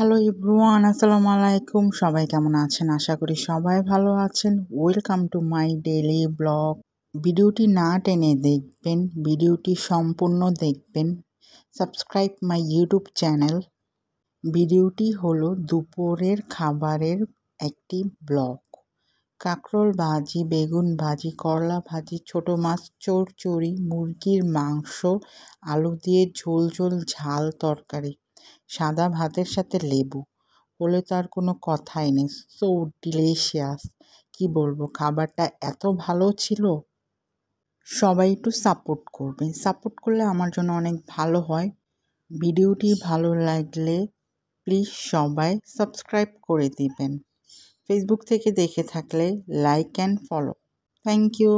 Hello everyone, আসসালামু আলাইকুম। সবাই কেমন আছেন? আশা করি সবাই ভালো আছেন। Welcome to my daily blog. ভিডিওটি না টেনে দেখবেন, ভিডিওটি সম্পূর্ণ দেখবেন। Subscribe my YouTube channel. ভিডিওটি হলো দুপুরের খাবারের একটি ব্লগ। কাঁকরোল ভাজি, বেগুন ভাজি, করলা ভাজি, ছোট মাছ চচ্চড়ি, মুরগির মাংস, আলু দিয়ে ঝোল ঝোল ঝাল তরকারি, সাদা ভাতের সাথে লেবু হলে তো আর কোনো কথাই নেই। সো ডিলিশিয়াস, কি বলবো, খাবারটা এত ভালো ছিল। সবাই একটু সাপোর্ট করবেন, সাপোর্ট করলে আমার জন্য অনেক ভালো হয়। ভিডিওটি ভালো লাগলে প্লিজ সবাই সাবস্ক্রাইব করে দিবেন। ফেসবুক থেকে দেখে থাকলে like and follow. Thank you.